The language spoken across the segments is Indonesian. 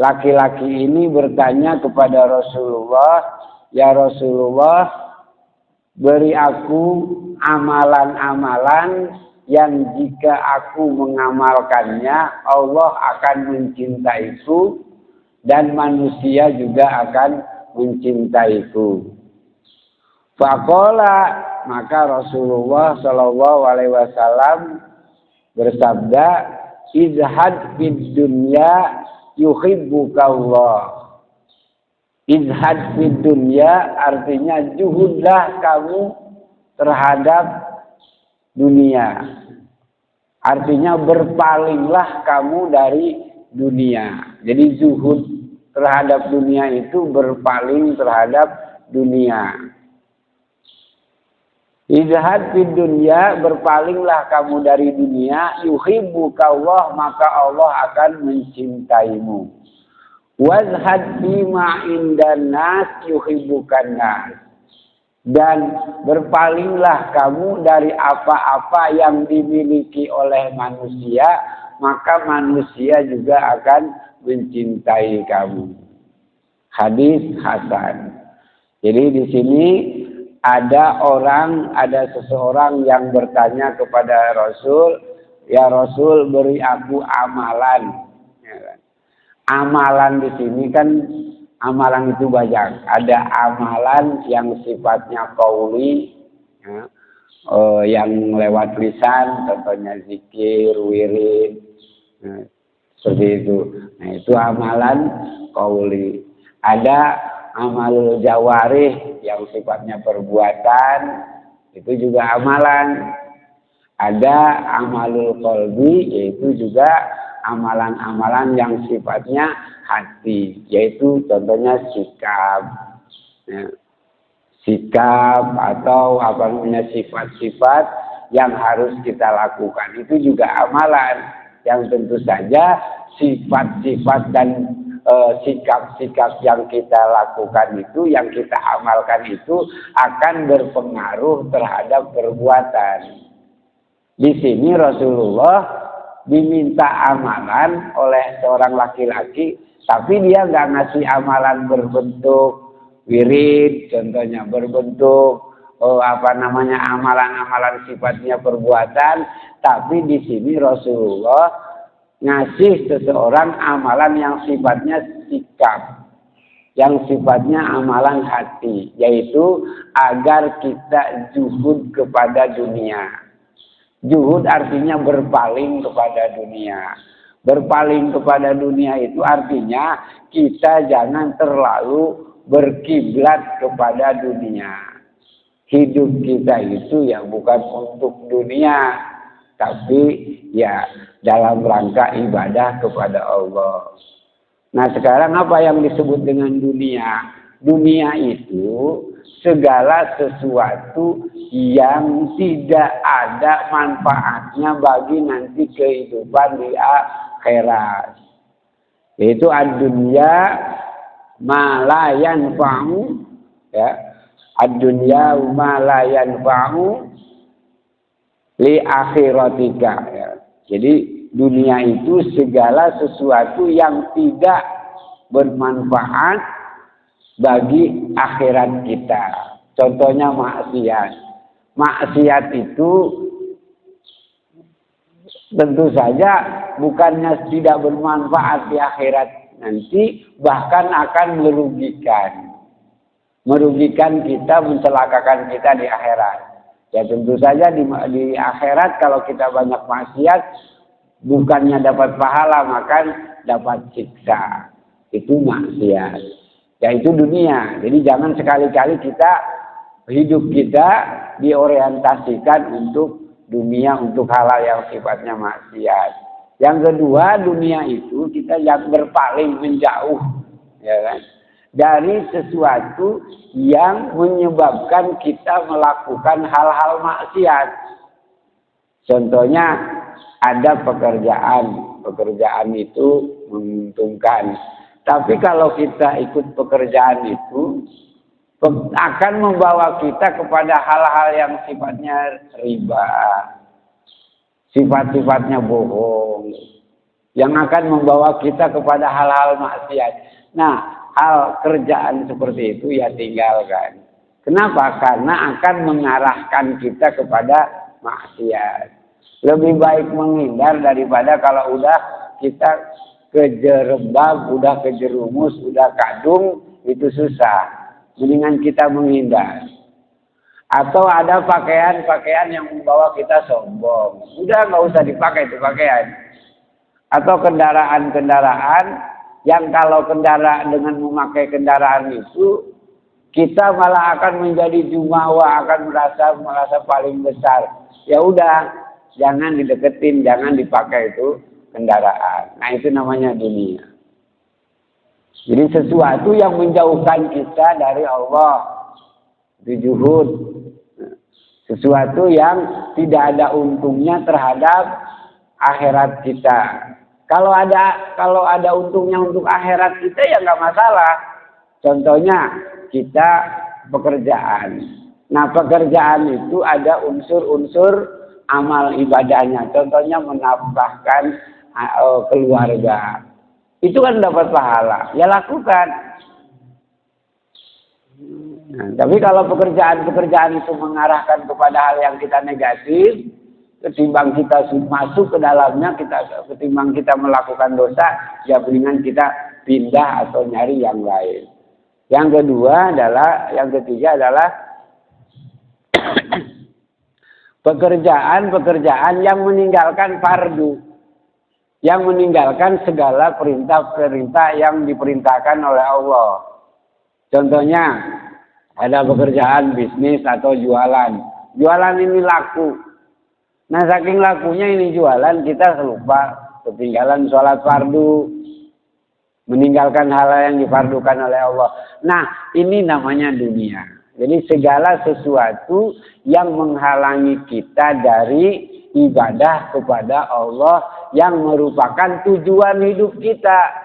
laki-laki ini bertanya kepada Rasulullah, "Ya Rasulullah, beri aku amalan-amalan yang jika aku mengamalkannya Allah akan mencintaiku dan manusia juga akan mencintaiku." Faqala, maka Rasulullah Shallallahu Alaihi Wasallam bersabda, "Izhad fid dunya yuhibbukallah." Izhad fid dunya artinya juhudlah kamu terhadap dunia. Artinya berpalinglah kamu dari dunia. Jadi zuhud terhadap dunia itu berpaling terhadap dunia. Izhad fid dunya, berpalinglah kamu dari dunia, yuhibbukallah, maka Allah akan mencintaimu. Wazhad bima indan nas yuhibbukan nas, dan berpalinglah kamu dari apa-apa yang dimiliki oleh manusia, maka manusia juga akan mencintai kamu. Hadis hasan. Jadi di sini ada seseorang yang bertanya kepada Rasul, "Ya Rasul, beri aku amalan." Ya kan? Amalan di sini kan amalan itu banyak. Ada amalan yang sifatnya qauli, ya, yang lewat lisan, contohnya zikir, wirid, ya, seperti itu. Nah, itu amalan qauli. Ada amalul jawarih yang sifatnya perbuatan, itu juga amalan. Ada amalul qalbi, yaitu juga amalan-amalan yang sifatnya hati, yaitu contohnya sikap, ya, sikap atau sifat-sifat yang harus kita lakukan, itu juga amalan. Yang tentu saja sifat-sifat dan sikap-sikap yang kita lakukan itu, yang kita amalkan itu akan berpengaruh terhadap perbuatan. Di sini Rasulullah diminta amalan oleh seorang laki-laki, tapi dia nggak ngasih amalan berbentuk wirid, contohnya berbentuk amalan-amalan sifatnya perbuatan, tapi di sini Rasulullah ngasih seseorang amalan yang sifatnya sikap, yang sifatnya amalan hati, yaitu agar kita zuhud kepada dunia. Zuhud artinya berpaling kepada dunia. Berpaling kepada dunia itu artinya kita jangan terlalu berkiblat kepada dunia. Hidup kita itu ya bukan untuk dunia, tapi ya dalam rangka ibadah kepada Allah. Nah, sekarang apa yang disebut dengan dunia? Dunia itu segala sesuatu yang tidak ada manfaatnya bagi nanti kehidupan di akhirat. Yaitu ad-dunya ma la yanfa'u, ya. Ad-dunya ma la yanfa'u li akhiratika, ya. Jadi dunia itu segala sesuatu yang tidak bermanfaat bagi akhirat kita. Contohnya maksiat. Maksiat itu tentu saja bukannya tidak bermanfaat di akhirat nanti, bahkan akan merugikan. Merugikan kita, mencelakakan kita di akhirat. Ya tentu saja di akhirat kalau kita banyak maksiat, bukannya dapat pahala, maka dapat siksa. Itu maksiat. Yaitu dunia. Jadi jangan sekali-kali kita hidup kita diorientasikan untuk dunia, untuk hal-hal yang sifatnya maksiat. Yang kedua, dunia itu kita yang berpaling menjauh, ya kan, dari sesuatu yang menyebabkan kita melakukan hal-hal maksiat. Contohnya ada pekerjaan itu menguntungkan. Tapi kalau kita ikut pekerjaan itu akan membawa kita kepada hal-hal yang sifatnya riba, sifat-sifatnya bohong, yang akan membawa kita kepada hal-hal maksiat. Nah, hal kerjaan seperti itu ya tinggalkan. Kenapa? Karena akan mengarahkan kita kepada maksiat. Lebih baik menghindar daripada kalau udah kita kejerembab, udah kejerumus, udah kadung, itu susah. Mendingan kita menghindar. Atau ada pakaian-pakaian yang membawa kita sombong. Udah nggak usah dipakai itu pakaian. Atau kendaraan-kendaraan yang kalau dengan memakai kendaraan itu, kita malah akan menjadi jumawa, akan merasa paling besar. Ya udah, jangan dideketin, jangan dipakai itu kendaraan. Nah, itu namanya dunia. Jadi sesuatu yang menjauhkan kita dari Allah. Itu juhud. Sesuatu yang tidak ada untungnya terhadap akhirat kita. Kalau ada untungnya untuk akhirat kita ya nggak masalah. Contohnya kita pekerjaan. Nah, pekerjaan itu ada unsur-unsur amal ibadahnya. Contohnya menafkahkan keluarga. Itu kan dapat pahala. Ya lakukan. Nah, tapi kalau pekerjaan itu mengarahkan kepada hal yang kita negatif, ketimbang kita masuk ke dalamnya, ketimbang kita melakukan dosa, ya mendingan kita pindah atau nyari yang lain. Yang ketiga adalah pekerjaan yang meninggalkan fardu, yang meninggalkan segala perintah-perintah yang diperintahkan oleh Allah. Contohnya, ada pekerjaan bisnis atau jualan. Jualan ini laku. Nah, saking lakunya ini jualan, kita lupa ketinggalan sholat fardu, meninggalkan hal yang difardukan oleh Allah. Nah, ini namanya dunia. Jadi segala sesuatu yang menghalangi kita dari ibadah kepada Allah yang merupakan tujuan hidup kita.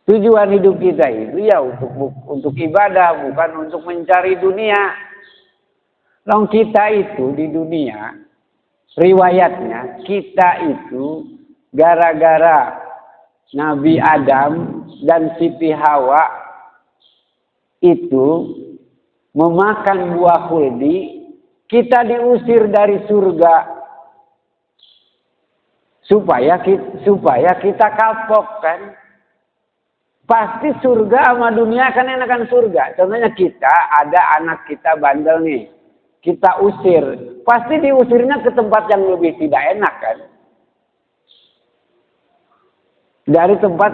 Tujuan hidup kita itu ya untuk ibadah, bukan untuk mencari dunia. Long kita itu di dunia, riwayatnya kita itu gara-gara Nabi Adam dan Siti Hawa itu memakan buah khuldi, kita diusir dari surga supaya kita kapok kan. Pasti surga sama dunia kan enakan surga. Contohnya kita ada anak kita bandel nih, kita usir, pasti diusirnya ke tempat yang lebih tidak enak kan. Dari tempat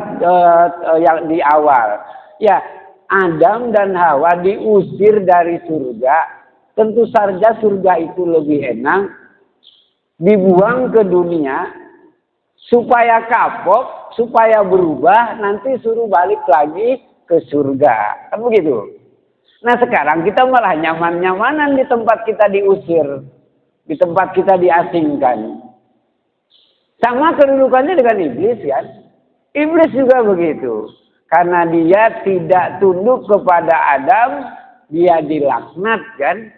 yang di awal. Ya, Adam dan Hawa diusir dari surga. Tentu saja surga itu lebih enak. Dibuang ke dunia supaya kapok, supaya berubah, nanti suruh balik lagi ke surga. Kan begitu. Nah, sekarang kita malah nyaman-nyamanan di tempat kita diusir. Di tempat kita diasingkan. Sama kedudukannya dengan iblis kan. Iblis juga begitu. Karena dia tidak tunduk kepada Adam, dia dilaknat kan.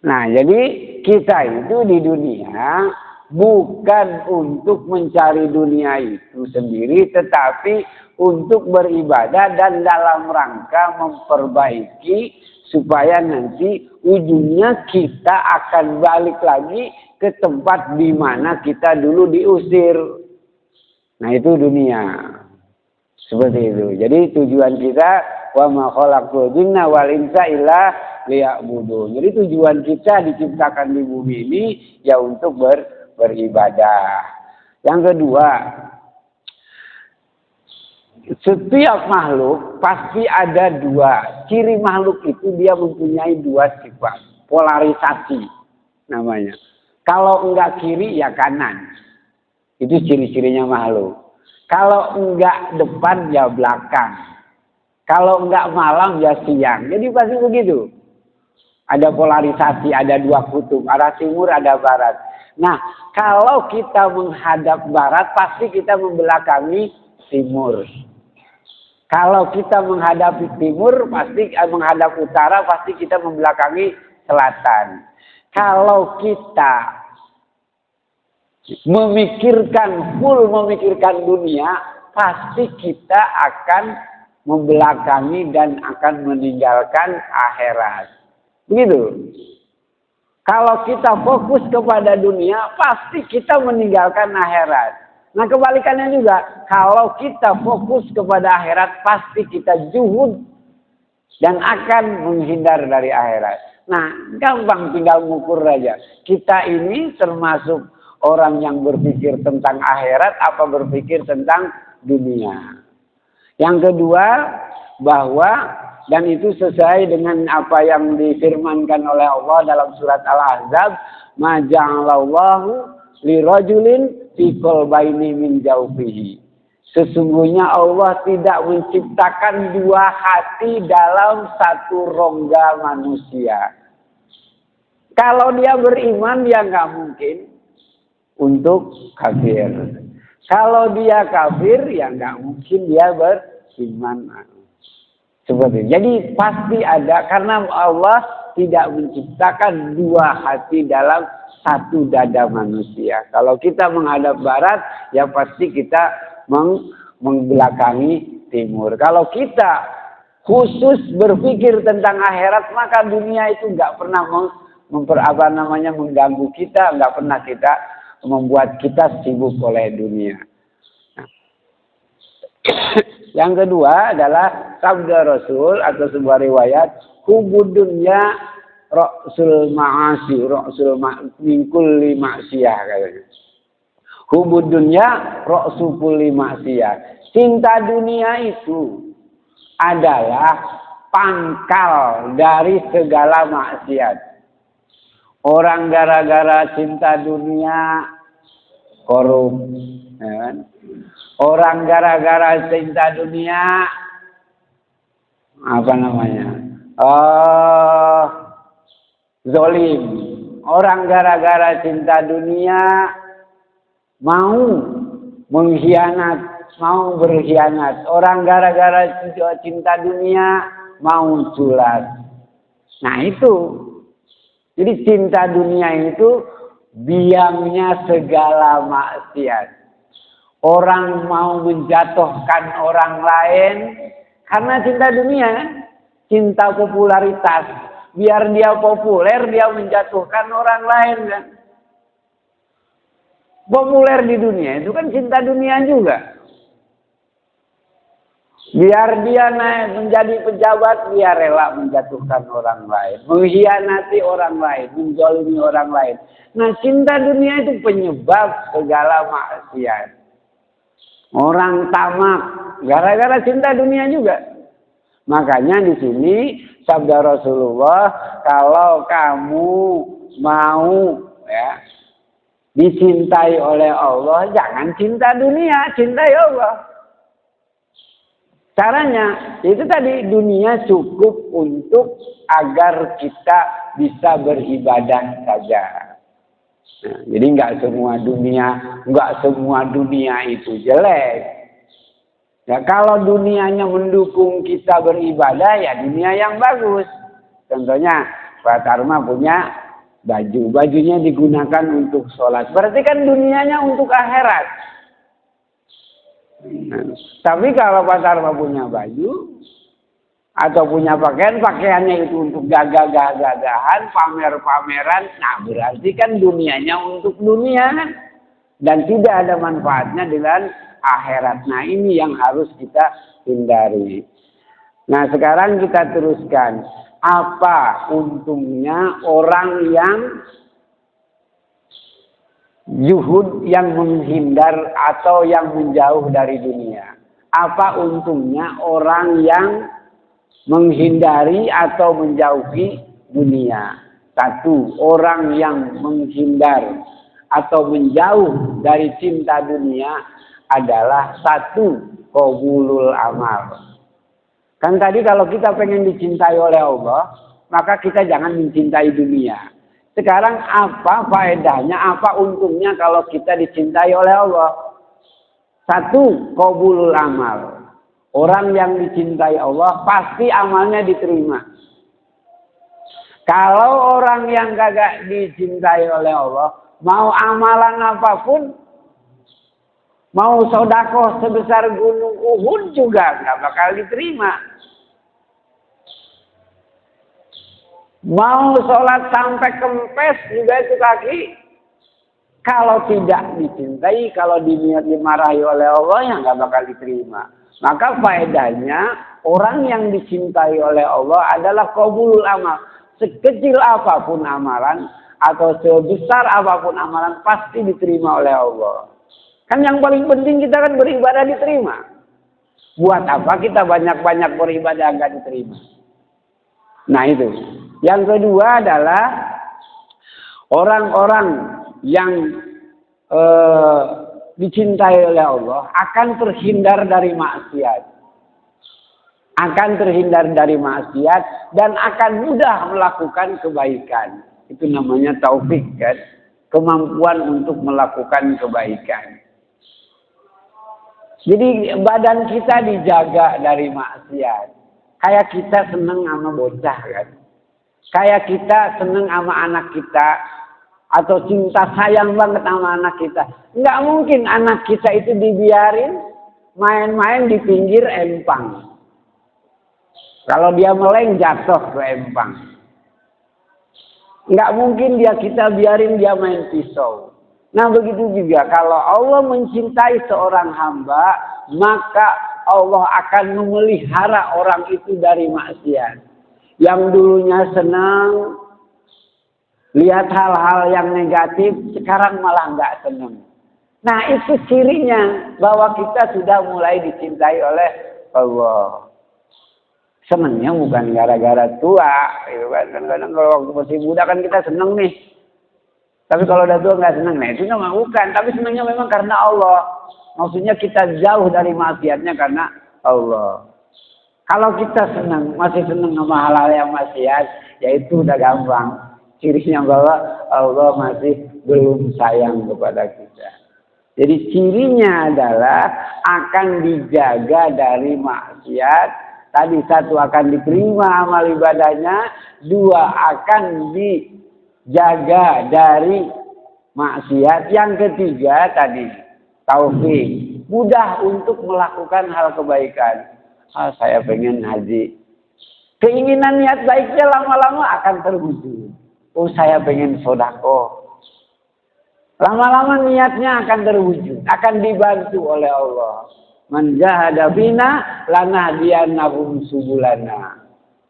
Nah, jadi kita itu di dunia bukan untuk mencari dunia itu sendiri, tetapi untuk beribadah dan dalam rangka memperbaiki supaya nanti ujungnya kita akan balik lagi ke tempat di mana kita dulu diusir. Nah, itu dunia. Seperti itu. Jadi tujuan kita wa ma khalaqtul jinna wal insa illa liya'budun. Jadi tujuan kita diciptakan di bumi ini ya untuk beribadah. Yang kedua, setiap makhluk pasti ada dua. Ciri makhluk itu dia mempunyai dua sifat. Polarisasi namanya. Kalau enggak kiri ya kanan. Itu ciri-cirinya makhluk. Kalau enggak depan ya belakang. Kalau enggak malam ya siang. Jadi pasti begitu. Ada polarisasi, ada dua kutub. Arah timur, ada barat. Nah, kalau kita menghadap barat, pasti kita membelakangi timur. Kalau kita menghadap timur, pasti menghadap utara, pasti kita membelakangi selatan. Kalau kita full memikirkan dunia, pasti kita akan membelakangi dan akan meninggalkan akhirat. Begitu. Kalau kita fokus kepada dunia, pasti kita meninggalkan akhirat. Nah kebalikannya juga, kalau kita fokus kepada akhirat, pasti kita juhud dan akan menghindar dari akhirat. Nah gampang tinggal mengukur aja. Kita ini termasuk orang yang berpikir tentang akhirat apa berpikir tentang dunia. Yang kedua, bahwa dan itu sesuai dengan apa yang difirmankan oleh Allah dalam surat Al-Ahzab, ma ja'alallahu lirajulin fi qalbayni min jawfihi. Sesungguhnya Allah tidak menciptakan dua hati dalam satu rongga manusia. Kalau dia beriman, dia nggak mungkin untuk kafir. Kalau dia kafir, ya nggak mungkin dia beriman. Seperti itu. Jadi pasti ada, karena Allah tidak menciptakan dua hati dalam satu dada manusia. Kalau kita menghadap barat, ya pasti kita membelakangi timur. Kalau kita khusus berpikir tentang akhirat, maka dunia itu nggak pernah mengganggu kita, nggak pernah kita membuat kita sibuk oleh dunia. Nah. Yang kedua adalah sabda Rasul atau sebuah riwayat, hubud dunya ra'sul ma'asi, min kulli ma'siyah katanya. Hubud dunya ra'sul kulli ma'siyah. Cinta dunia itu adalah pangkal dari segala maksiat. Orang gara-gara cinta dunia korup, ya kan? Orang gara-gara cinta dunia zolim. Orang gara-gara cinta dunia mau mengkhianat, mau berkhianat. Orang gara-gara cinta dunia mau culas. Nah itu. Jadi cinta dunia itu biangnya segala maksiat. Orang mau menjatuhkan orang lain karena cinta dunia, cinta popularitas. Biar dia populer, dia menjatuhkan orang lain kan. Populer di dunia itu kan cinta dunia juga. Biar dia naik menjadi pejabat, dia rela menjatuhkan orang lain, mengkhianati orang lain, menzalimi orang lain. Nah, cinta dunia itu penyebab segala maksiat. Orang tamak gara-gara cinta dunia juga. Makanya di sini sabda Rasulullah, kalau kamu mau ya dicintai oleh Allah, jangan cinta dunia, cintai Allah. Caranya itu tadi, dunia cukup untuk agar kita bisa beribadah saja. Nah, jadi nggak semua dunia itu jelek. Ya kalau dunianya mendukung kita beribadah, ya dunia yang bagus. Contohnya Pak Tarma punya bajunya digunakan untuk sholat. Berarti kan dunianya untuk akhirat. Nah, tapi kalau Pak Tarma punya baju atau punya pakaiannya itu untuk gagah-gagahan, pamer-pameran, nah berarti kan dunianya untuk dunia kan? Dan tidak ada manfaatnya dengan akhirat. Nah ini yang harus kita hindari. Nah sekarang kita teruskan, apa untungnya orang yang zuhud, yang menghindar atau yang menjauh dari dunia? Apa untungnya orang yang menghindari atau menjauhi dunia? Satu, orang yang menghindar atau menjauh dari cinta dunia adalah satu, qabulul amal. Kan tadi kalau kita pengen dicintai oleh Allah, maka kita jangan mencintai dunia. Sekarang apa faedahnya, apa untungnya kalau kita dicintai oleh Allah? Satu, qabulul amal. Orang yang dicintai Allah pasti amalnya diterima. Kalau orang yang kagak dicintai oleh Allah, Mau amalan apapun, mau sedekah sebesar gunung Uhud juga nggak bakal diterima. Mau sholat sampai kempes juga itu kaki, kalau tidak dicintai, kalau diniat dimarahi oleh Allah, ya nggak bakal diterima. Maka faedahnya orang yang dicintai oleh Allah adalah qabulul amal. Sekecil apapun amalan atau sebesar apapun amalan pasti diterima oleh Allah. Kan yang paling penting kita kan beribadah diterima. Buat apa kita banyak-banyak beribadah nggak diterima? Nah itu. Yang kedua adalah orang-orang yang dicintai oleh Allah akan terhindar dari maksiat. Akan terhindar dari maksiat dan akan mudah melakukan kebaikan. Itu namanya taufik kan. Kemampuan untuk melakukan kebaikan. Jadi badan kita dijaga dari maksiat. Kayak kita seneng sama bocah kan. Kayak kita seneng sama anak kita. Atau cinta sayang banget sama anak kita. Nggak mungkin anak kita itu dibiarin main-main di pinggir empang. Kalau dia meleng jatuh ke empang. Nggak mungkin kita biarin dia main pisau. Nah begitu juga kalau Allah mencintai seorang hamba, maka Allah akan memelihara orang itu dari maksiat. Yang dulunya senang lihat hal-hal yang negatif, sekarang malah nggak senang. Nah itu cirinya bahwa kita sudah mulai dicintai oleh Allah. Senangnya bukan gara-gara tua, gitu kan. Kadang-kadang kalau waktu masih muda kan kita senang nih. Tapi kalau udah tua nggak senang, nah itu memang bukan. Tapi senangnya memang karena Allah. Maksudnya kita jauh dari maksiatnya karena Allah. Kalau kita senang, masih senang sama hal-hal yang maksiat, ya itu udah gampang. Cirinya bahwa Allah masih belum sayang kepada kita. Jadi cirinya adalah akan dijaga dari maksiat. Tadi satu akan diterima amal ibadahnya, dua akan dijaga dari maksiat. Yang ketiga tadi taufik, mudah untuk melakukan hal kebaikan. Saya pengen haji. Keinginan niat baiknya lama-lama akan terwujud. Saya pengen sedekah. Lama-lama niatnya akan terwujud, akan dibantu oleh Allah. Man jahada bina lanahdiyannahum subulana.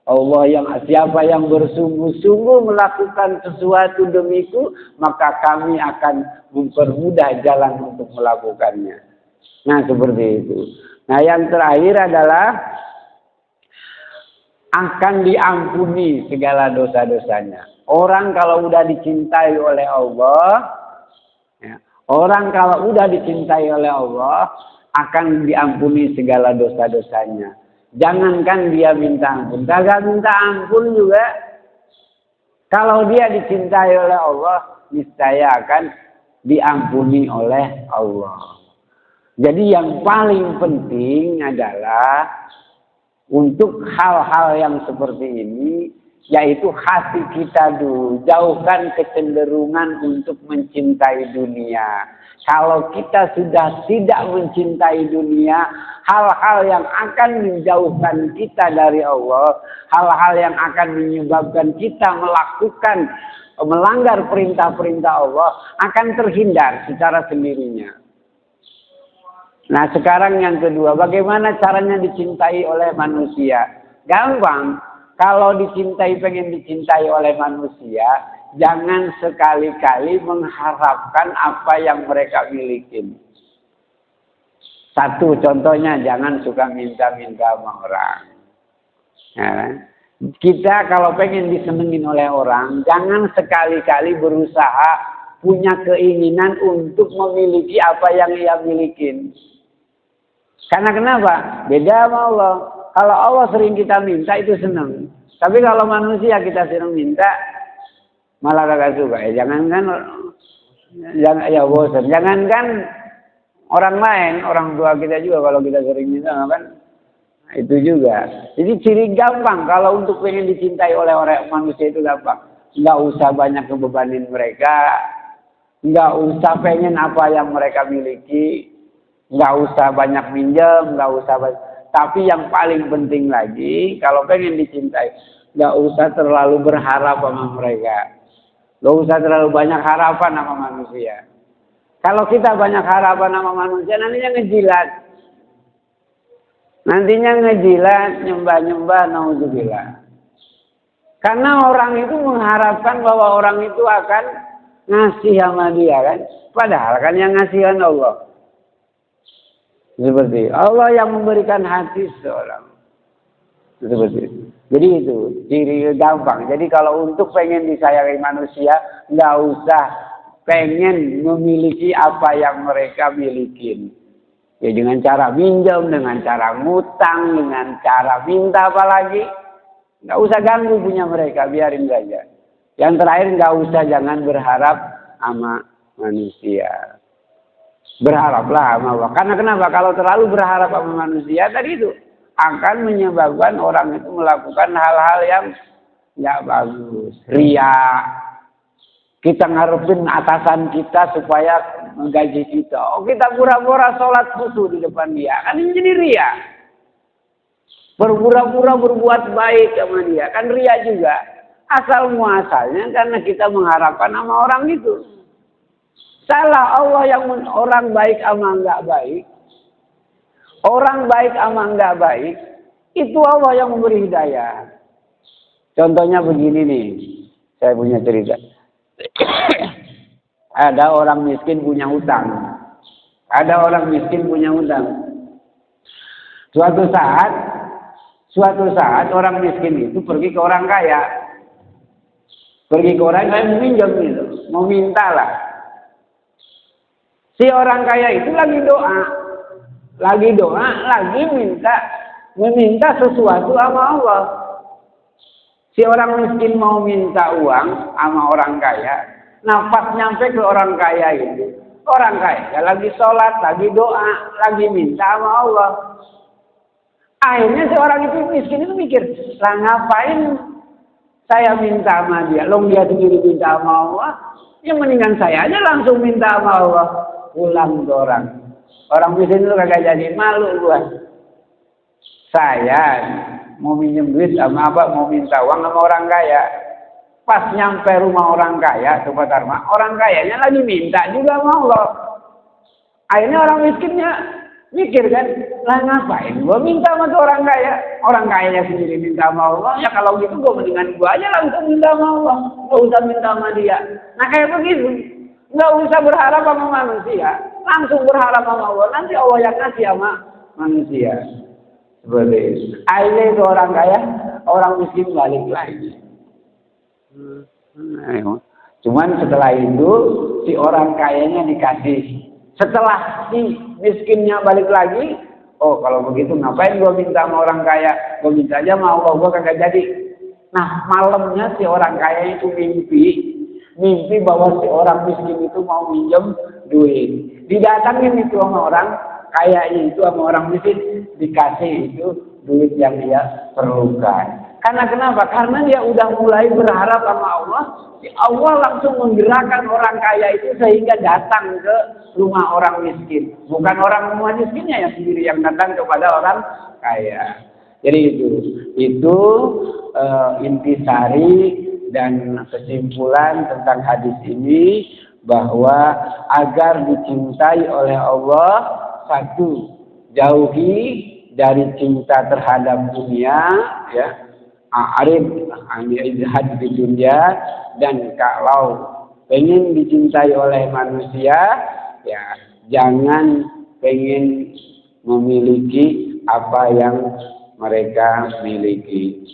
Allah yang siapa yang bersungguh-sungguh melakukan sesuatu demiku, maka kami akan mempermudah jalan untuk melakukannya. Nah, seperti itu. Nah, yang terakhir adalah akan diampuni segala dosa-dosanya. Orang kalau udah dicintai oleh Allah, ya, orang kalau udah dicintai oleh Allah, akan diampuni segala dosa-dosanya. Jangankan dia minta ampun, kagak minta ampun juga. Kalau dia dicintai oleh Allah, niscaya akan diampuni oleh Allah. Jadi yang paling penting adalah untuk hal-hal yang seperti ini, yaitu hati kita dulu. Jauhkan kecenderungan untuk mencintai dunia. Kalau kita sudah tidak mencintai dunia, hal-hal yang akan menjauhkan kita dari Allah, hal-hal yang akan menyebabkan kita melanggar perintah-perintah Allah, akan terhindar secara sendirinya. Nah sekarang yang kedua, bagaimana caranya dicintai oleh manusia? Gampang. Kalau pengen dicintai oleh manusia, jangan sekali-kali mengharapkan apa yang mereka miliki. Satu contohnya, jangan suka minta-minta sama orang. Ya, kita kalau pengen disenengin oleh orang, jangan sekali-kali berusaha punya keinginan untuk memiliki apa yang ia miliki. Karena kenapa? Beda sama Allah. Kalau Allah sering kita minta itu senang. Tapi kalau manusia kita sering minta malah kagak suka. Jangankan bosan. Jangankan orang lain, orang tua kita juga kalau kita sering minta kan itu juga. Jadi ciri gampang kalau untuk pengen dicintai oleh orang manusia itu gampang. Enggak usah banyak ngebebanin mereka. nggak usah pengen apa yang mereka miliki, nggak usah banyak minjem, nggak usah tapi yang paling penting lagi, kalau pengen dicintai, nggak usah terlalu berharap sama mereka. Nggak usah terlalu banyak harapan sama manusia. Kalau kita banyak harapan sama manusia, nantinya ngejilat. Nantinya ngejilat, nyembah-nyembah, naudzubillah. Karena orang itu mengharapkan bahwa orang itu akan ngasih sama dia kan. Padahal kan yang ngasihkan Allah. Seperti Allah yang memberikan hati seorang. Seperti itu. Jadi itu ciri gampang. Jadi kalau untuk pengen disayangi manusia, nggak usah pengen memiliki apa yang mereka miliki. Ya dengan cara minjem, dengan cara ngutang, dengan cara minta apalagi. Nggak usah ganggu punya mereka, biarin saja. Yang terakhir nggak usah jangan berharap sama manusia. Berharaplah sama Allah. Karena kenapa? Kalau terlalu berharap sama manusia tadi itu akan menyebabkan orang itu melakukan hal-hal yang nggak bagus. Ria. Kita ngarepin atasan kita supaya menggaji kita. Oh kita pura-pura sholat khusyuk di depan dia. Kan ini jadi ria. Berpura-pura berbuat baik sama dia. Kan ria juga. Asal muasalnya karena kita mengharapkan sama orang itu. Salah Allah yang orang baik ama enggak baik. Orang baik ama enggak baik. Itu Allah yang memberi hidayah. Contohnya begini nih. Saya punya cerita. Ada orang miskin punya hutang. Ada orang miskin punya hutang. Suatu saat orang miskin itu pergi ke orang kaya. Pergi ke orang kaya meminjam gitu. Mau minta lah. Si orang kaya itu lagi doa, lagi meminta sesuatu sama Allah. Si orang miskin mau minta uang sama orang kaya, nafas nyampe ke orang kaya itu. Orang kaya lagi sholat, lagi doa, lagi minta sama Allah. Akhirnya si orang itu miskin itu mikir, lah ngapain saya minta sama dia? Long dia sendiri minta sama Allah, ya mendingan saya aja langsung minta sama Allah. Pulang ke orang. Orang miskin itu kagak jadi, malu gua. Saya mau minjem duit sama apa, mau minta uang sama orang kaya. Pas nyampe rumah orang kaya, Sobat Dharma, orang kayanya lagi minta juga sama Allah. Akhirnya orang miskinnya mikir kan, lah ngapain gua minta sama orang kaya? Orang kayanya sendiri minta sama Allah, ya kalau gitu gua mendingan gua aja langsung minta sama Allah. Gak usah minta sama dia. Nah kayak begitu. Nggak usah berharap sama manusia, langsung berharap sama Allah. Nanti Allah yang kasih sama manusia. Seperti itu. Akhirnya itu orang kaya, orang miskin balik lagi. Cuman setelah itu si orang kayanya dikasih. Setelah si miskinnya balik lagi, oh kalau begitu ngapain gua minta sama orang kaya? Gua minta aja sama Allah, gua kagak jadi. Nah malamnya si orang kaya itu mimpi bahwa si orang miskin itu mau minjem duit. Didatangin itu sama orang kayanya itu sama orang miskin, dikasih itu duit yang dia perlukan. Karena kenapa? Karena dia udah mulai berharap sama Allah. Allah langsung menggerakkan orang kaya itu sehingga datang ke rumah orang miskin. Bukan orang rumah miskinnya yang sendiri yang datang kepada orang kaya. Jadi itu intisari dan kesimpulan tentang hadis ini bahwa agar dicintai oleh Allah, satu, jauhi dari cinta terhadap dunia, ya, a'rid an izhad di dunia, dan kalau pengen dicintai oleh manusia, ya jangan pengen memiliki apa yang mereka miliki.